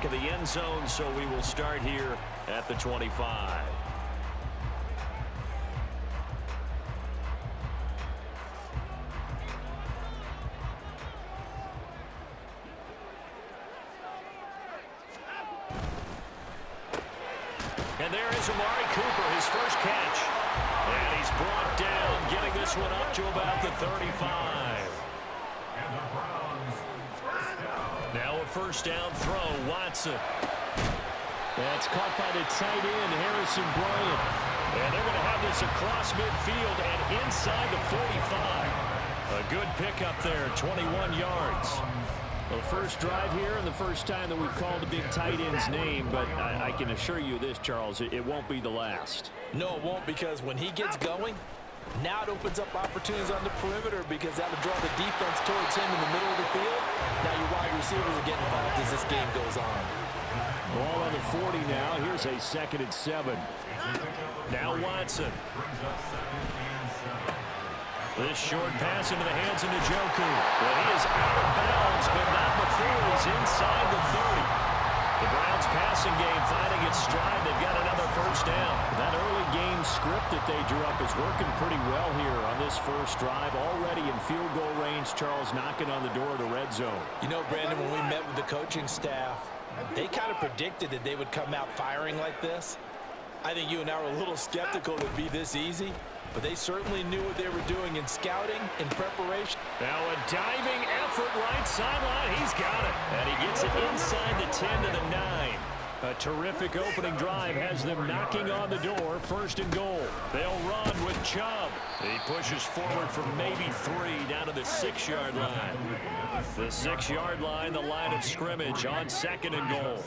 back of the end zone, so we will start here at the 25. And there is Amari Cooper, his first catch. And he's brought down, getting this one up to about the 35. Now a first down throw, Watson. That's caught by the tight end, Harrison Bryant. And they're going to have this across midfield and inside the 45. A good pickup there, 21 yards. Well, first drive here and the first time that we've called a big tight end's name, but I can assure you this, Charles, it won't be the last. No, it won't, because when he gets going, now it opens up opportunities on the perimeter because that'll draw the defense towards him in the middle of the field. Now your wide receivers are getting involved as this game goes on. Ball on the 40 now. Here's a 2nd and 7. Now Watson. This short pass into the hands of Njoku. But he is out of bounds, but not before he's inside the 30. The Browns passing game finding its stride. They've got another first down. That early game script that they drew up is working pretty well here on this first drive. Already in field goal range, Charles knocking on the door of the red zone. You know, Brandon, when we met with the coaching staff, they kind of predicted that they would come out firing like this. I think you and I were a little skeptical it would be this easy, but they certainly knew what they were doing in scouting, in preparation. Now a diving effort right sideline. He's got it. And he gets it inside the 10 to the 9. A terrific opening drive has them knocking on the door. 1st and goal. They'll run with Chubb. He pushes forward for maybe 3 down to the 6-yard line. The 6-yard line, the line of scrimmage on 2nd and goal.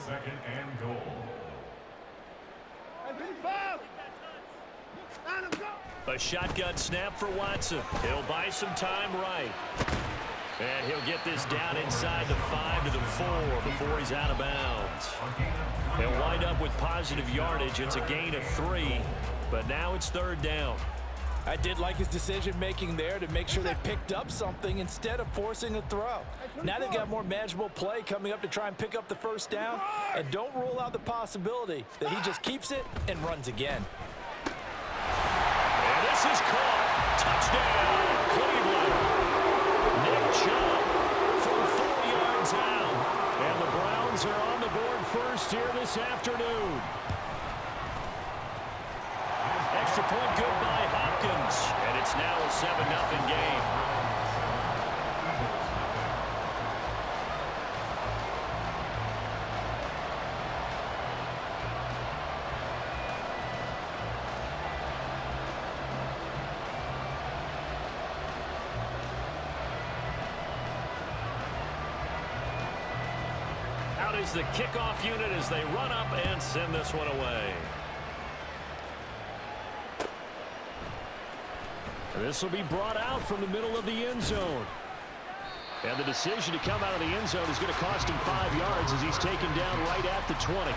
A shotgun snap for Watson. He'll buy some time right. And he'll get this down inside the 5 to the 4 before he's out of bounds. He'll wind up with positive yardage. It's a gain of 3, but now it's 3rd down. I did like his decision-making there to make sure they picked up something instead of forcing a throw. Now they've got more manageable play coming up to try and pick up the first down, and don't rule out the possibility that he just keeps it and runs again. And this is caught. Touchdown, Cleveland. Nick Chubb from 4 yards out. And the Browns are on the board first here this afternoon. Extra point good by Hopkins. And it's now a 7-0 game. Out is the kickoff unit as they run up and send this one away. This will be brought out from the middle of the end zone. And the decision to come out of the end zone is going to cost him 5 yards as he's taken down right at the 20.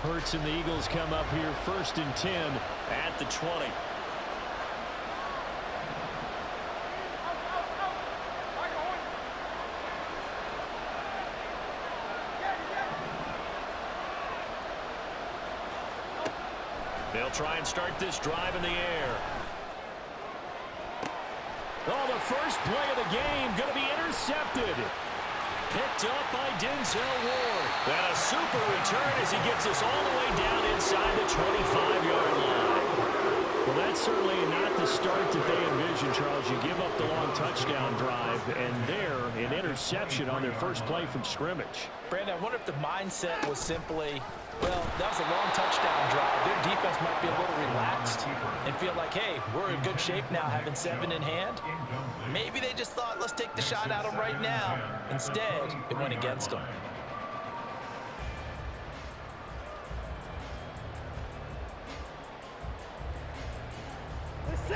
Hurts and the Eagles come up here 1st and 10 at the 20. They'll try and start this drive in the air. Oh, the first play of the game going to be intercepted. Picked up by Denzel Ward. And a super return as he gets us all the way down inside the 25-yard line. Well, that's certainly not the start that they envisioned, Charles. You give up the long touchdown drive, and there, an interception on their first play from scrimmage. Brandon, I wonder if the mindset was simply, well, that was a long touchdown drive. Their defense might be a little relaxed and feel like, hey, we're in good shape now having 7 in hand. Maybe they just thought, let's take the shot at them right now. Instead, it went against them.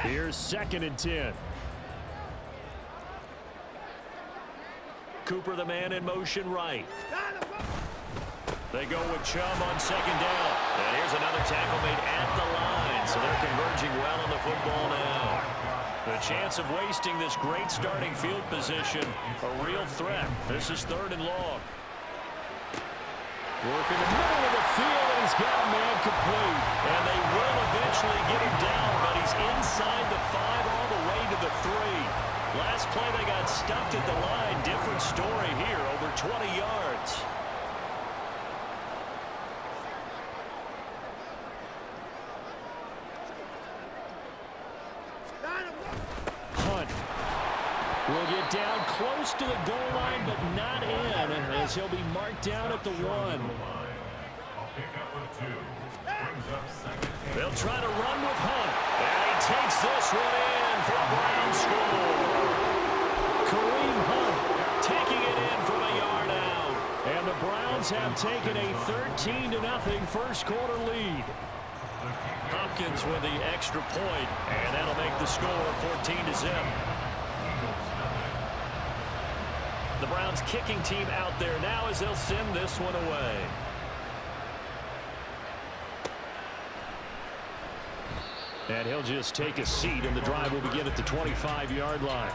Here's 2nd and 10. Cooper, the man in motion right. They go with Chubb on 2nd down. And here's another tackle made at the line. So they're converging well on the football now. The chance of wasting this great starting field position, a real threat. This is 3rd and long. Work in the middle of the field, and he's got a man complete. And they will eventually get him down, but he's inside the 5 all the way to the 3. Last play they got stuffed at the line. Different story here, over 20 yards. Hunt will get down close to the goal line, but not in, as he'll be marked down at the 1. They'll try to run with Hunt. And he takes this one in for a Brown score. Kareem Hunt Taking it in from a yard out. And the Browns have taken a 13-0 first quarter lead. Hopkins with the extra point, and that'll make the score 14-0. The Browns kicking team out there now as they'll send this one away. And he'll just take a seat, and the drive will begin at the 25-yard line.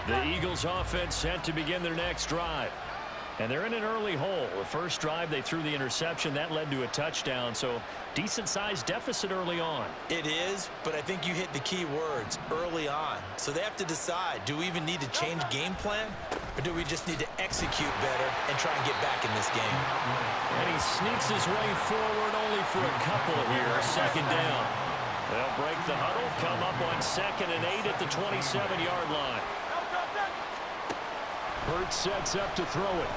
The Eagles offense set to begin their next drive. And they're in an early hole. The first drive, they threw the interception. That led to a touchdown, so decent-sized deficit early on. It is, but I think you hit the key words, early on. So they have to decide, do we even need to change game plan? Or do we just need to execute better and try and get back in this game? And he sneaks his way forward only for a couple here. 2nd down. They'll break the huddle, come up on 2nd and 8 at the 27-yard line. Hurts sets up to throw it.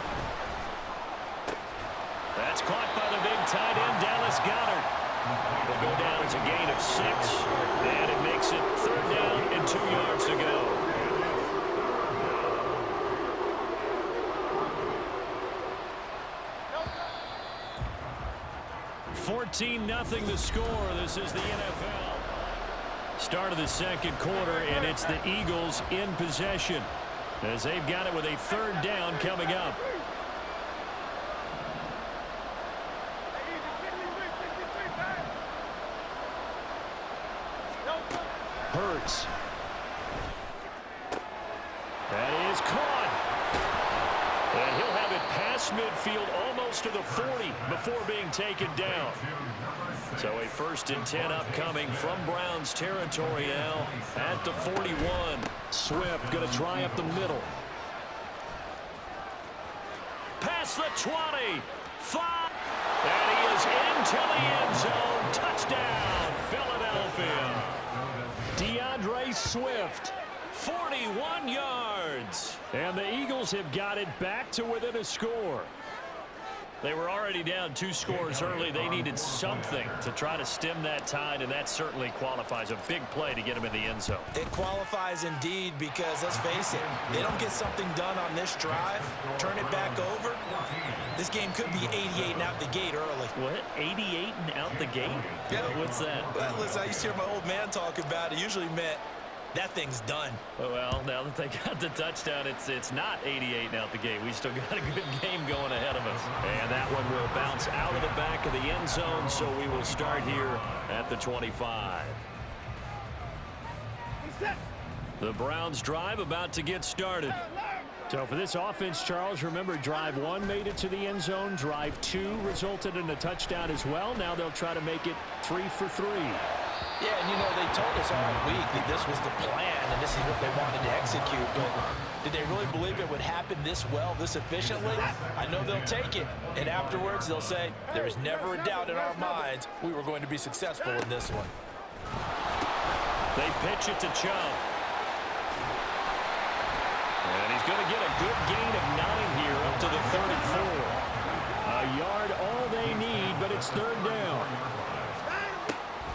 That's caught by the big tight end, Dallas Goedert. Will go down as a gain of 6, and it makes it 3rd down and 2 yards to go. "14-0 the score." This is the NFL. Start of the 2nd quarter, and it's the Eagles in possession, as they've got it with a 3rd down coming up. Hurts. That is caught. And he'll have it past midfield almost to the 40 before being taken down. So a 1st and 10 upcoming from Browns territory now at the 41. Swift going to try up the middle. Past the 20. 5. And he is into the end zone. Touchdown, Philadelphia. DeAndre Swift. 41 yards. And the Eagles have got it back to within a score. They were already down 2 scores early. They needed something to try to stem that tide, and that certainly qualifies. A big play to get them in the end zone. It qualifies indeed because, let's face it, they don't get something done on this drive, turn it back over, this game could be 88 and out the gate early. What? 88 and out the gate? Yeah. What's that? Well, listen, I used to hear my old man talk about it. Usually meant that thing's done. Well, now that they got the touchdown, it's not 88 and out the gate. We still got a good game going ahead of us. And that one will bounce out of the back of the end zone, so we will start here at the 25. The Browns drive about to get started. So for this offense, Charles, remember drive 1 made it to the end zone. Drive 2 resulted in a touchdown as well. Now they'll try to make it 3 for 3. Yeah, and you know, they told us all week that this was the plan and this is what they wanted to execute, but did they really believe it would happen this well, this efficiently? I know they'll take it, and afterwards they'll say, there is never a doubt in our minds we were going to be successful in this one. They pitch it to Chubb. And he's going to get a good gain of 9 here up to the 34. A yard all they need, but it's 3rd down.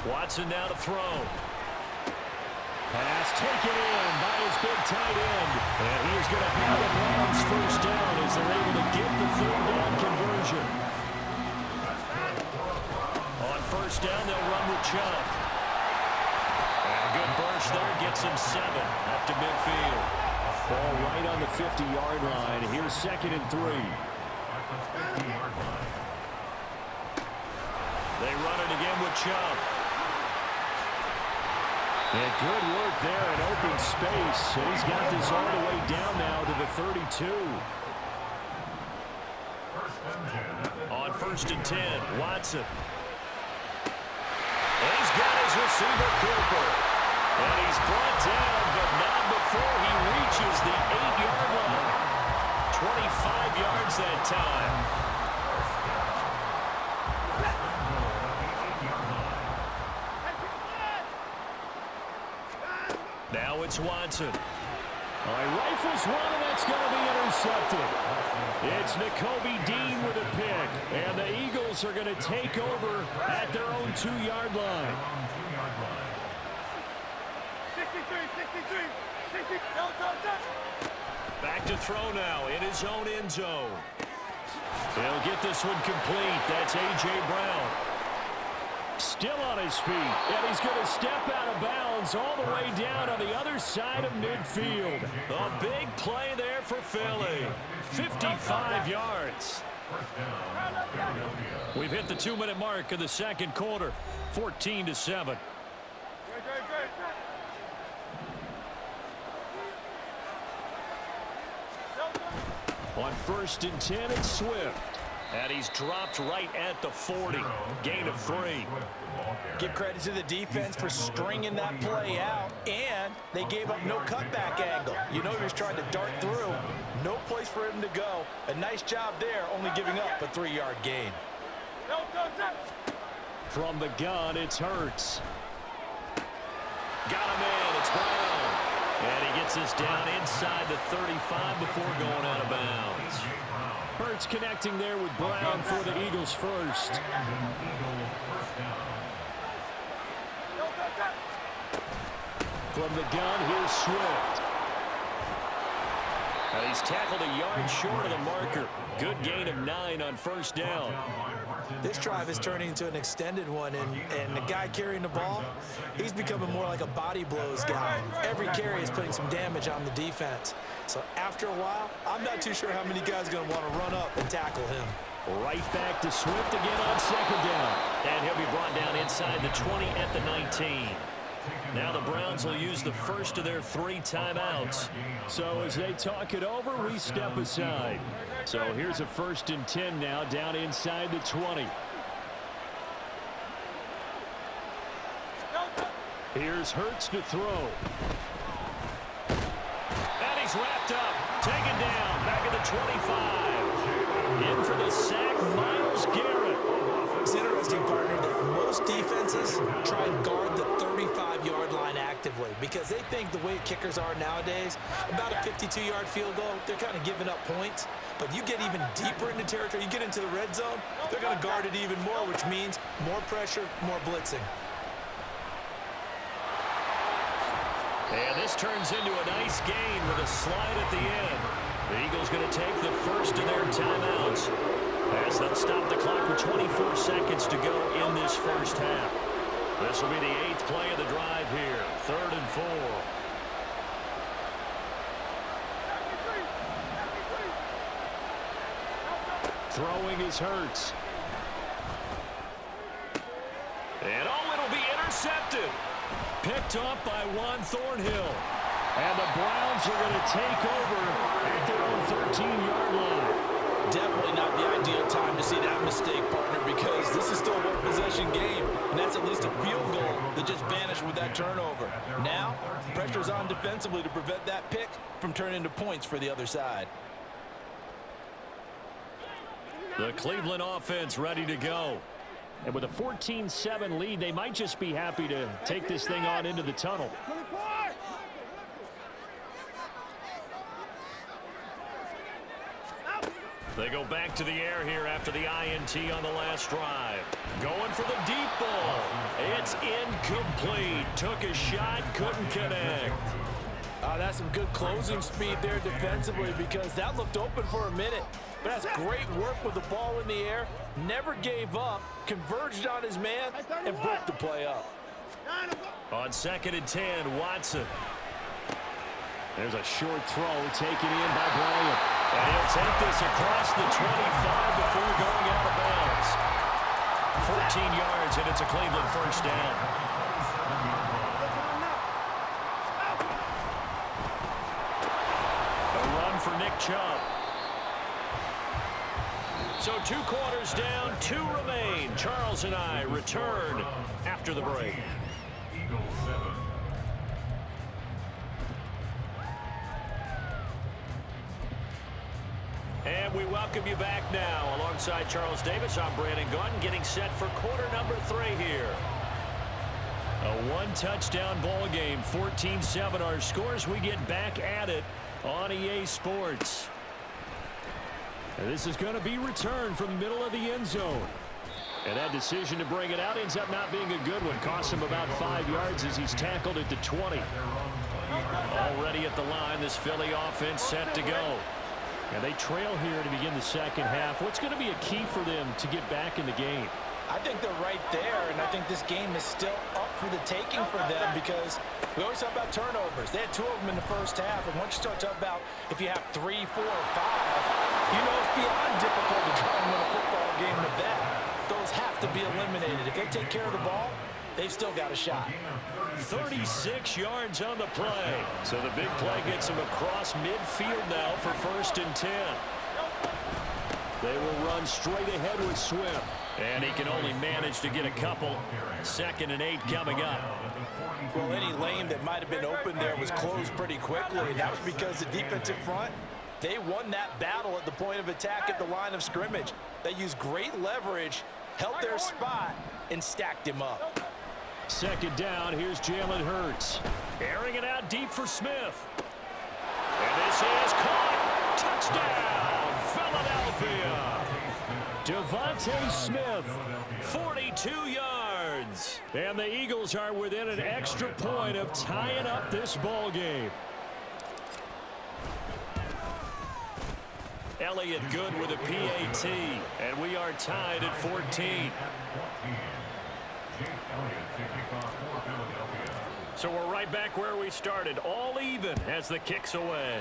Watson now to throw. Pass taken in by his big tight end. And he is going to have the Browns 1st down as they're able to get the 3rd down conversion. On 1st down, they'll run with Chubb. And a good burst there gets him 7 up to midfield. Ball right on the 50-yard line. Here's 2nd and 3. They run it again with Chubb. And good work there in open space. And he's got this all the way down now to the 32. On 1st and 10, Watson. And he's got his receiver, Cooper. And he's brought down, but not before he reaches the 8-yard line. 25 yards that time. Now it's Watson. All right, rifles one, and that's going to be intercepted. It's Nakobe Dean with a pick, and the Eagles are going to take over at their own 2-yard line. 63. Back to throw now in his own end zone. He'll get this one complete. That's A.J. Brown. Still on his feet, and he's going to step out of bounds all the way down on the other side of midfield. A big play there for Philly. 55 yards. We've hit the 2-minute mark of the second quarter. 14-7. On 1st and 10, it's Swift. And he's dropped right at the 40. Gain of 3. Give credit to the defense for stringing that play out, and they gave up no cutback angle. You know he was trying to dart through. No place for him to go. A nice job there, only giving up a 3-yard gain. From the gun, it's Hurts. Got him in. It's Brown. And he gets us down inside the 35 before going out of bounds. Hurts connecting there with Brown for the Eagles first. From the gun, here's Swift. And he's tackled a yard short of the marker. Good gain of 9 on 1st down. This drive is turning into an extended one, and the guy carrying the ball, he's becoming more like a body blows guy. Every carry is putting some damage on the defense. So after a while, I'm not too sure how many guys are going to want to run up and tackle him. Right back to Swift again on 2nd down. And he'll be brought down inside the 20 at the 19. Now the Browns will use the first of their 3 timeouts. So as they talk it over, we step aside. So here's a 1st and 10 now, down inside the 20. Here's Hurts to throw. And he's wrapped up, taken down, back at the 25. In for the sack, Myles Garrett. It's interesting, partner, that most defenses try and guard the 35-yard line actively because they think the way kickers are nowadays, about a 52-yard field goal, they're kind of giving up points. But you get even deeper into territory, you get into the red zone, they're going to guard it even more, which means more pressure, more blitzing. And this turns into a nice gain with a slide at the end. The Eagles going to take the first of their timeouts as they'll stop the clock with 24 seconds to go in this first half. This will be the 8th play of the drive here. 3rd and 4. Throwing is Hurts. And it'll be intercepted. Picked off by Juan Thornhill. And the Browns are going to take over at their own 13-yard line. Definitely not the ideal time to see that mistake, partner, because this is still a one-possession game, and that's at least a field goal that just vanished with that turnover. Now, pressure's on defensively to prevent that pick from turning into points for the other side. The Cleveland offense ready to go. And with a 14-7 lead, they might just be happy to take this thing on into the tunnel. They go back to the air here after the INT on the last drive. Going for the deep ball. It's incomplete. Took a shot, couldn't connect. That's some good closing speed there defensively because that looked open for a minute. But that's great work with the ball in the air. Never gave up, converged on his man, and broke the play up. On 2nd and 10, Watson. There's a short throw taken in by Bryant. And he'll take this across the 25 before going out of bounds. 14 yards, and it's a Cleveland first down. Chubb. So 2 quarters down, 2 remain. Charles and I return after the break. And we welcome you back now. Alongside Charles Davis, I'm Brandon Gaudin, getting set for quarter number 3 here. A 1-touchdown ball game, 14-7 our scores. We get back at it on EA Sports. And this is going to be returned from the middle of the end zone. And that decision to bring it out ends up not being a good one. Cost him about 5 yards as he's tackled at the 20. Already at the line, this Philly offense set to go. And they trail here to begin the second half. What's going to be a key for them to get back in the game? I think they're right there, and I think this game is still up for the taking for them because we always talk about turnovers. They had 2 of them in the first half, and once you start talking about if you have 3, 4, or 5, you know it's beyond difficult to try and win a football game with that. Those have to be eliminated. If they take care of the ball, they've still got a shot. 36 yards on the play. So the big play gets him across midfield now for 1st and 10. They will run straight ahead with Swift. And he can only manage to get a couple. 2nd and 8 coming up. Well, any lane that might have been open there was closed pretty quickly, and that was because the defensive front, they won that battle at the point of attack at the line of scrimmage. They used great leverage, held their spot, and stacked him up. 2nd down, here's Jalen Hurts. Airing it out deep for Smith. And this is caught. Touchdown, Philadelphia. Devontae Smith, 42 yards. And the Eagles are within an extra point of tying up this ball game. Elliott good with a PAT. And we are tied at 14. So we're right back where we started, all even as the kick's away.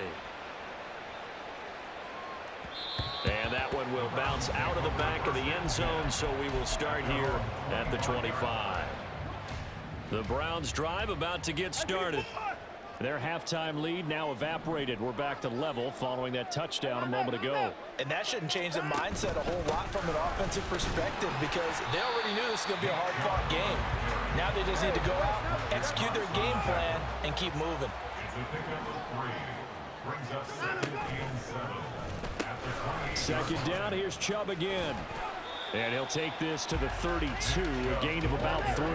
And that one will bounce out of the back of the end zone, so we will start here at the 25. The Browns drive about to get started. Their halftime lead now evaporated. We're back to level following that touchdown a moment ago. And that shouldn't change the mindset a whole lot from an offensive perspective because they already knew this was going to be a hard-fought game. Now they just need to go out, execute their game plan, and keep moving. Second down, here's Chubb again. And he'll take this to the 32, a gain of about 3.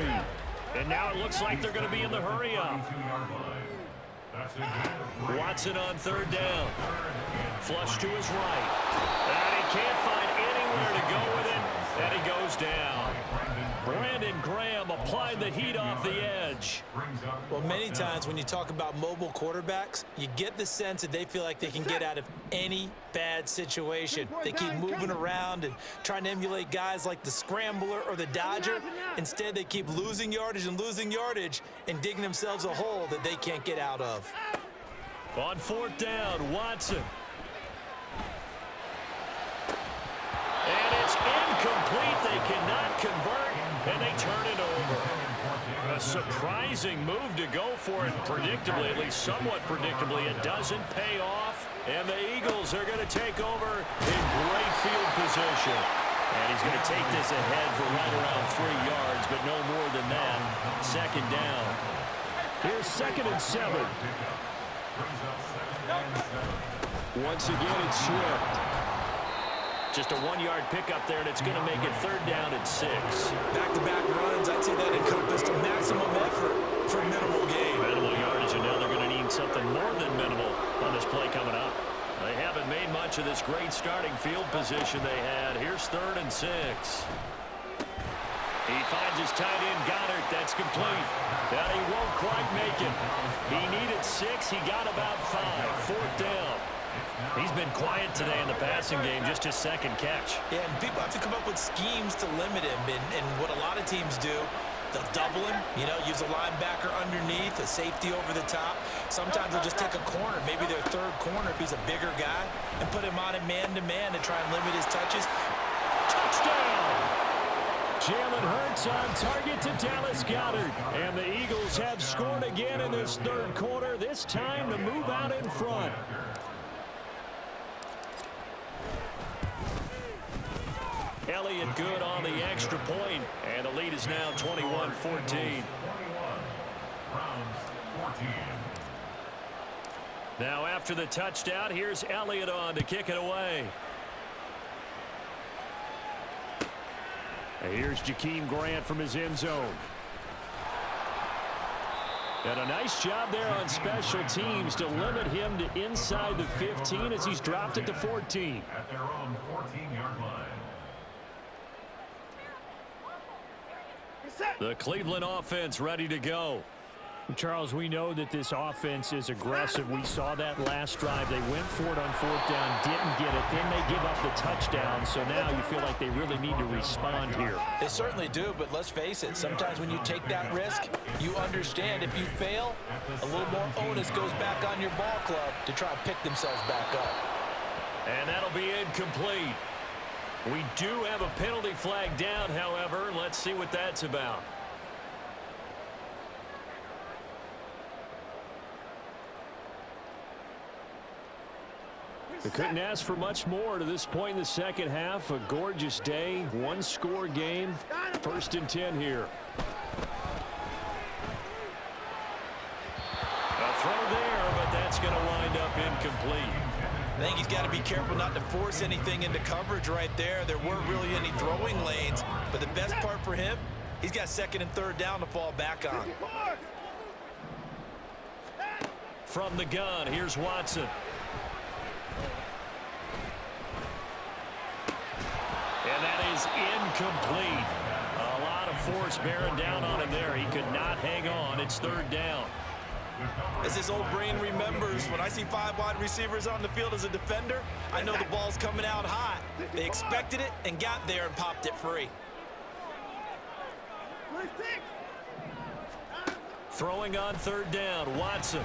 And now it looks like they're going to be in the hurry-up. Watson on 3rd down. Flush to his right. And he can't find anywhere to go with it. And he goes down. Brandon Graham applied the heat off the edge. Well, many times when you talk about mobile quarterbacks, you get the sense that they feel like they can get out of any bad situation. They keep moving around and trying to emulate guys like the Scrambler or the Dodger. Instead, they keep losing yardage and digging themselves a hole that they can't get out of. On 4th down, Watson. And it's incomplete. They cannot convert, and they turn it over. A surprising move to go for it, predictably, at least somewhat predictably. It doesn't pay off, and the Eagles are going to take over in great field position. And he's going to take this ahead for right around 3 yards, but no more than that. 2nd down. Here's 2nd and 7. Once again, it's Swift. Just a 1-yard pickup there, and it's going to make it 3rd down and 6. Back-to-back runs, I'd say that encompassed a maximum effort for minimal gain. Minimal yardage, and now they're going to need something more than minimal on this play coming up. They haven't made much of this great starting field position they had. Here's 3rd and 6. He finds his tight end, Goddard. That's complete. Now he won't quite make it. He needed 6. He got about 5. 4th down. He's been quiet today in the passing game, just his 2nd catch. Yeah, and people have to come up with schemes to limit him. And what a lot of teams do, they'll double him, use a linebacker underneath, a safety over the top. Sometimes they'll just take a corner, maybe their 3rd corner if he's a bigger guy, and put him on a man-to-man to try and limit his touches. Touchdown! Jalen Hurts on target to Dallas Goedert. And the Eagles have scored again in this 3rd quarter, this time to move out in front. Elliott good on the extra point, and the lead is now 21-14. Now after the touchdown, here's Elliott on to kick it away. And here's Jakeem Grant from his end zone. And a nice job there on special teams to limit him to inside the 15 as he's dropped it to 14. At their own 14-yard line. The Cleveland offense ready to go. Charles, we know that this offense is aggressive. We saw that last drive. They went for it on fourth down, didn't get it. Then they give up the touchdown. So now you feel like they really need to respond here. They certainly do, but let's face it. Sometimes when you take that risk, you understand if you fail, a little more onus goes back on your ball club to try and pick themselves back up. And that'll be incomplete. We do have a penalty flag down, however. Let's see what that's about. They couldn't ask for much more to this point in the second half. A gorgeous day, one-score game. 1st and 10 here. A throw there, but that's going to wind up incomplete. I think he's got to be careful not to force anything into coverage right there. There weren't really any throwing lanes, but the best part for him, he's got 2nd and 3rd down to fall back on. From the gun, here's Watson. And that is incomplete. A lot of force bearing down on him there. He could not hang on. It's 3rd down. As his old brain remembers, when I see 5 wide receivers on the field as a defender, I know the ball's coming out hot. They expected it and got there and popped it free. Throwing on 3rd down, Watson.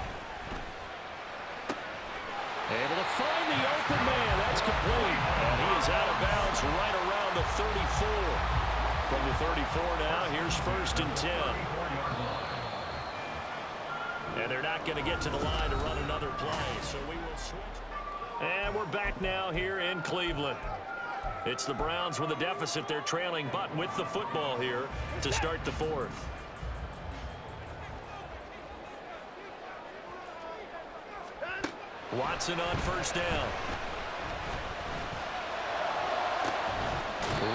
Able to find the open man. That's complete. And he is out of bounds right around the 34. From the 34 now, here's 1st and 10. And they're not going to get to the line to run another play. So we will switch. And we're back now here in Cleveland. It's the Browns with a deficit. They're trailing, but with the football here to start the 4th. Watson on 1st down.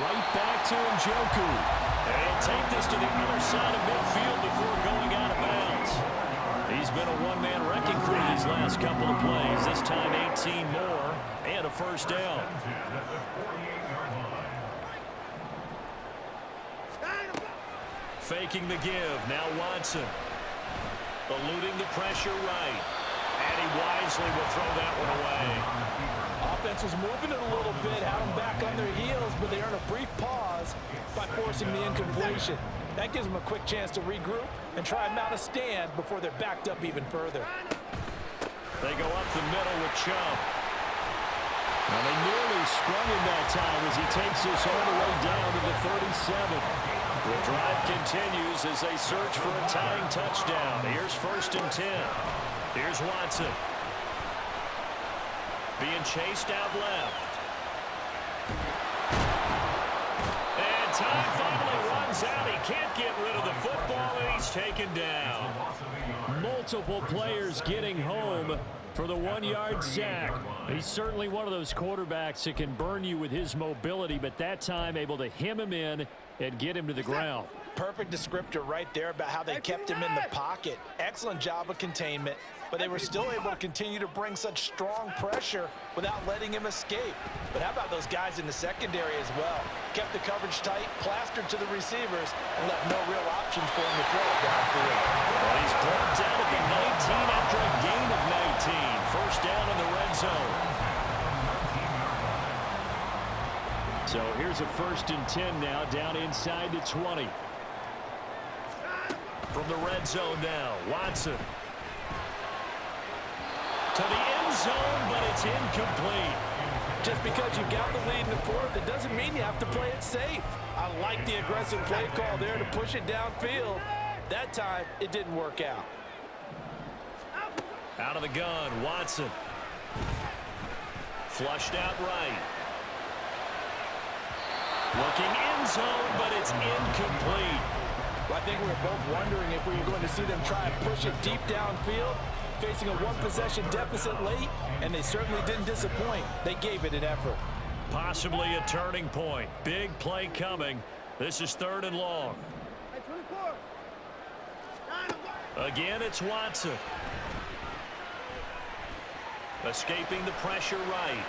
Right back to Njoku. And he'll take this to the other side of midfield before going out of bounds. He's been a one-man wrecking crew these last couple of plays. This time 18 more and a 1st down. Faking the give. Now Watson. Eluding the pressure right. And he wisely will throw that one away. Offense was moving it a little bit, had them back on their heels, but they earned a brief pause by forcing the incompletion. That gives them a quick chance to regroup and try and mount a stand before they're backed up even further. They go up the middle with Chubb. Now they nearly sprung him that time as he takes this all the way down to the 37. The drive continues as they search for a tying touchdown. Here's 1st and 10. Here's Watson. Being chased out left. And time finally runs out. He can't get rid of the football, and he's taken down. Multiple players getting home for the 1-yard sack. He's certainly one of those quarterbacks that can burn you with his mobility, but that time able to hem him in and get him to the ground. Perfect descriptor right there about how they kept him in the pocket. Excellent job of containment, but they were still able to continue to bring such strong pressure without letting him escape. But how about those guys in the secondary as well? Kept the coverage tight, plastered to the receivers, and left no real options for him to throw it downfield. Well, he's brought down at the 19 after a gain of 19. 1st down in the red zone. So here's a 1st and 10 now, down inside the 20. From the red zone now, Watson. To the end zone, but it's incomplete. Just because you got the lead in the 4th, it doesn't mean you have to play it safe. I like the aggressive play call there to push it downfield. That time, it didn't work out. Out of the gun, Watson. Flushed out right. Looking end zone, but it's incomplete. Well, I think we were both wondering if we were going to see them try and push it deep downfield, facing a one-possession deficit late, and they certainly didn't disappoint. They gave it an effort. Possibly a turning point. Big play coming. This is 3rd and long. Again, it's Watson. Escaping the pressure right.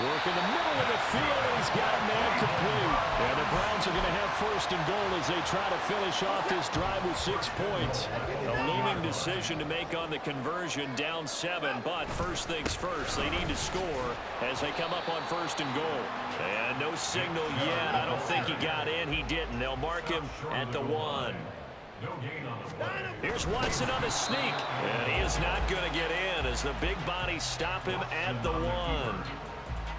Work in the middle of the field, and he's got a man complete. And the Browns are going to have 1st and goal as they try to finish off this drive with 6 points. A looming decision to make on the conversion, down 7. But first things first, they need to score as they come up on 1st and goal. And no signal yet. I don't think he got in. He didn't. They'll mark him at the 1. Here's Watson on the sneak. And he is not going to get in as the big bodies stop him at the 1.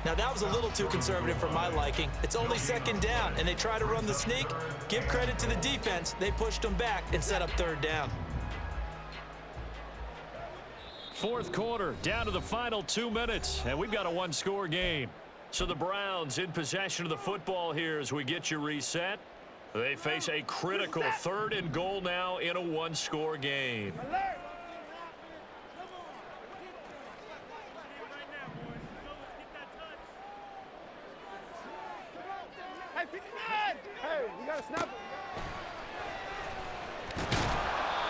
Now, that was a little too conservative for my liking. It's only 2nd down, and they try to run the sneak. Give credit to the defense. They pushed them back and set up 3rd down. 4th quarter, down to the final 2 minutes, and we've got a 1-score game. So the Browns in possession of the football here as we get you reset. They face a critical 3rd and goal now in a 1-score game. Hey, you got to snap it.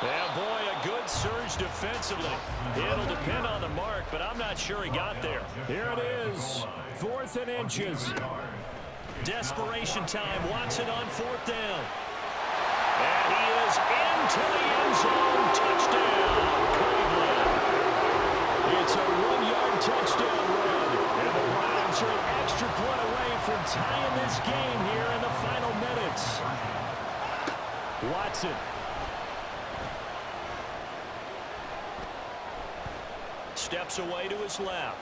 Yeah, boy, a good surge defensively. It'll depend on the mark, but I'm not sure he got there. Here it is, 4th and inches. Desperation time. Watson on 4th down. And he is into the end zone. Touchdown, Cleveland. It's a 1-yard touchdown run. And the Browns are an extra point away from tying this game here in the final minutes. Watson. Steps away to his left.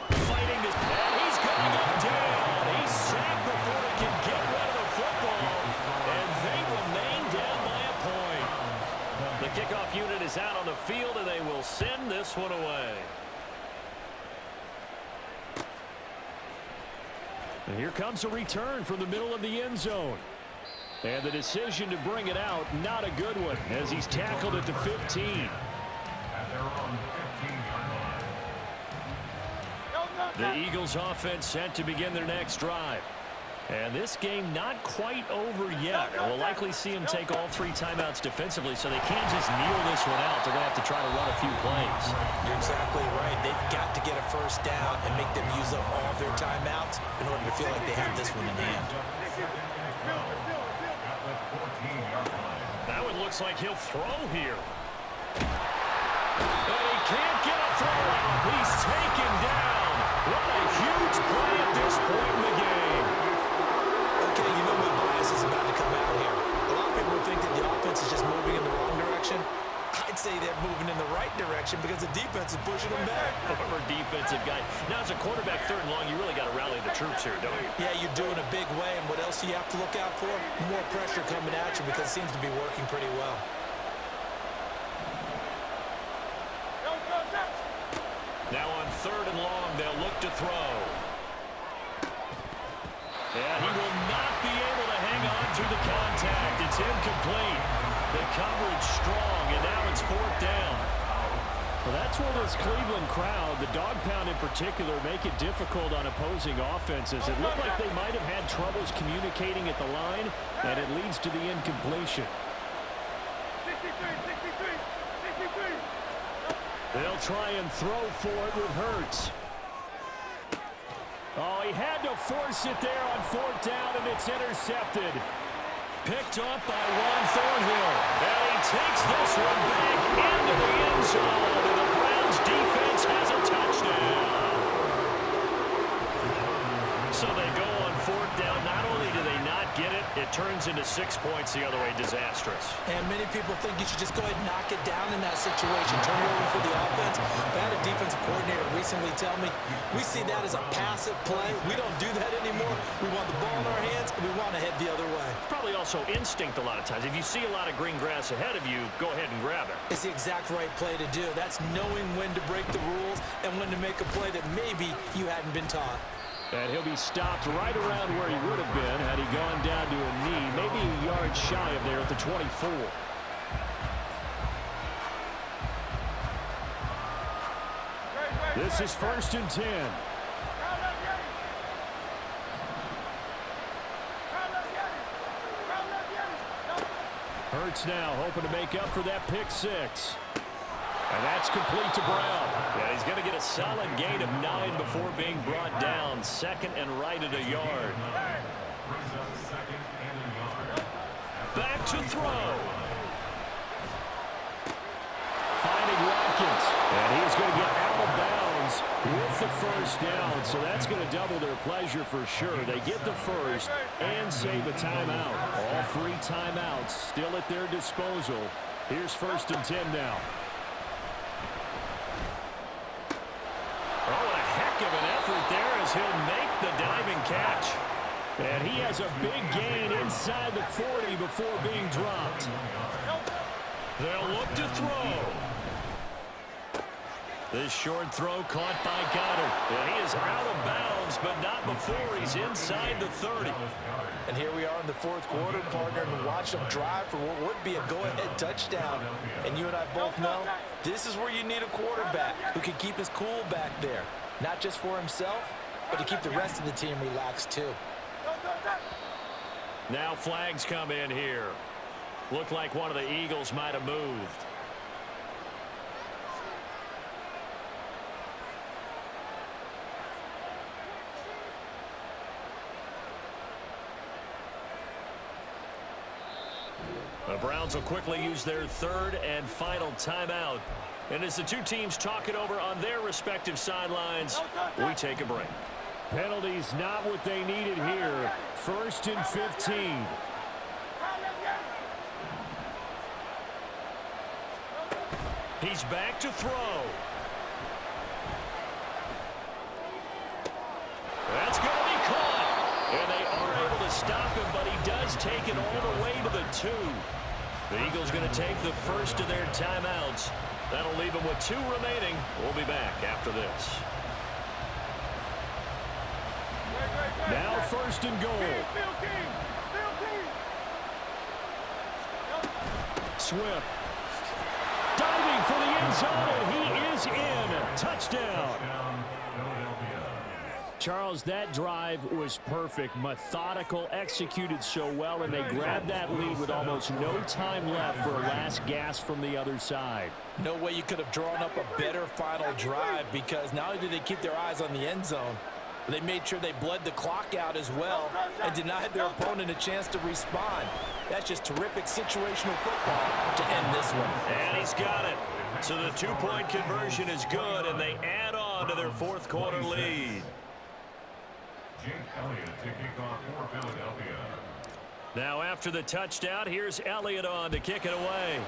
Fighting this, and he's going to go down. He's sacked before he can get rid of the football, and they remain down by a point. The kickoff unit is out on the field, and they will send this one away. And here comes a return from the middle of the end zone. And the decision to bring it out, not a good one, as he's tackled at the 15. The Eagles offense set to begin their next drive. And this game not quite over yet. We'll likely see them take all 3 timeouts defensively, so they can't just kneel this one out. They're going to have to try to run a few plays. You're exactly right. They've got to get a 1st down and make them use up all of their timeouts in order to feel like they have this one in hand. Now it looks like he'll throw here. And he can't get a throw off. He's taken down. What a huge play at this point in the game. Okay, you know my bias is about to come out here. A lot of people think that the offense is just moving in the wrong direction. I'd say they're moving in the right direction because the defense is pushing them back. Former defensive guy. Now, as a quarterback, 3rd and long, you really got to rally the troops here, don't you? Yeah, you're doing a big way, and what else do you have to look out for? More pressure coming at you because it seems to be working pretty well. Now on 3rd and long, they'll look to throw. And he will not be able to hang on to the contact. It's incomplete. The coverage strong, and now it's 4th down. Well, that's where this Cleveland crowd, the dog pound in particular, make it difficult on opposing offenses. It looked like they might have had troubles communicating at the line, and it leads to the incompletion. 63. They'll try and throw for it with Hurts. Oh, he had to force it there on 4th down, and it's intercepted. Picked up by Juan Thornhill. And he takes this one back into the end zone, and the Browns defense has a touchdown. So they go on 4th down. Not only do they not get it, it turns into 6 points the other way. Disastrous. And many people think you should just go ahead and knock it down in that situation. Turn it over for the offense. I had a defensive coordinator recently tell me, we see that as a passive play. We don't do that anymore. We want the ball in our hands, and we want to head the other way. Probably also instinct a lot of times. If you see a lot of green grass ahead of you, go ahead and grab it. It's the exact right play to do. That's knowing when to break the rules and when to make a play that maybe you hadn't been taught. And he'll be stopped right around where he would have been had he gone down to a knee, maybe a yard shy of there at the 24. This is 1st and 10. Hurts now, hoping to make up for that pick six. And that's complete to Brown. Yeah, he's going to get a solid gain of 9 before being brought down. 2nd and right at a yard. Back to throw. Finding Watkins. And he's going to get out of bounds with the first down. So that's going to double their pleasure for sure. They get the first and save a timeout. All 3 timeouts still at their disposal. Here's 1st and 10 now. Oh, a heck of an effort there as he'll make the diving catch. And he has a big gain inside the 40 before being dropped. They'll look to throw. This short throw caught by Goddard. And he is out of bounds, but not before he's inside the 30. And here we are in the 4th quarter, partner, and watch them drive for what would be a go-ahead touchdown. And you and I both know this is where you need a quarterback who can keep his cool back there. Not just for himself, but to keep the rest of the team relaxed too. Now flags come in here. Looked like one of the Eagles might have moved. The Browns will quickly use their 3rd and final timeout. And as the 2 teams talk it over on their respective sidelines, we take a break. Penalties not what they needed here. 1st and 15. He's back to throw. That's going to be caught. And they are able to stop him, but he does take it all the way to the 2. The Eagles going to take the first of their timeouts. That'll leave them with 2 remaining. We'll be back after this. Now 1st and goal. Swift. Diving for the end zone, and he is in. Touchdown. Charles, that drive was perfect, methodical, executed so well, and they grabbed that lead with almost no time left for a last gasp from the other side. No way you could have drawn up a better final drive, because not only did they keep their eyes on the end zone, but they made sure they bled the clock out as well and denied their opponent a chance to respond. That's just terrific situational football to end this one. And he's got it. So the 2-point conversion is good, and they add on to their 4th quarter lead. Now after the touchdown, here's Elliott on to kick it away.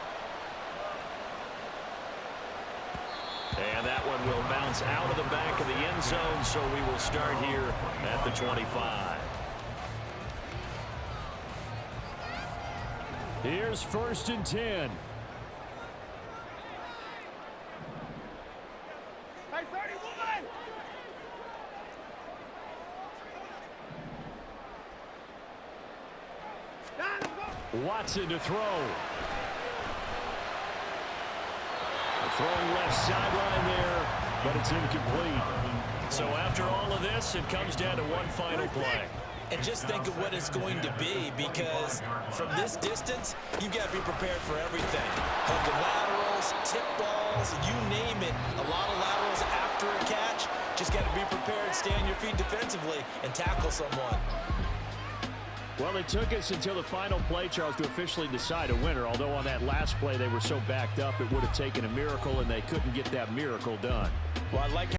And that one will bounce out of the back of the end zone, so we will start here at the 25. Here's 1st and 10. Watson to throw. Throwing left sideline there, but it's incomplete. So after all of this, it comes down to one final play. And just think of what it's going to be, because from this distance, you've got to be prepared for everything. Hook and laterals, tip balls, you name it. A lot of laterals after a catch. Just got to be prepared, stay on your feet defensively, and tackle someone. Well, it took us until the final play, Charles, to officially decide a winner, although on that last play they were so backed up it would have taken a miracle, and they couldn't get that miracle done. Well, I like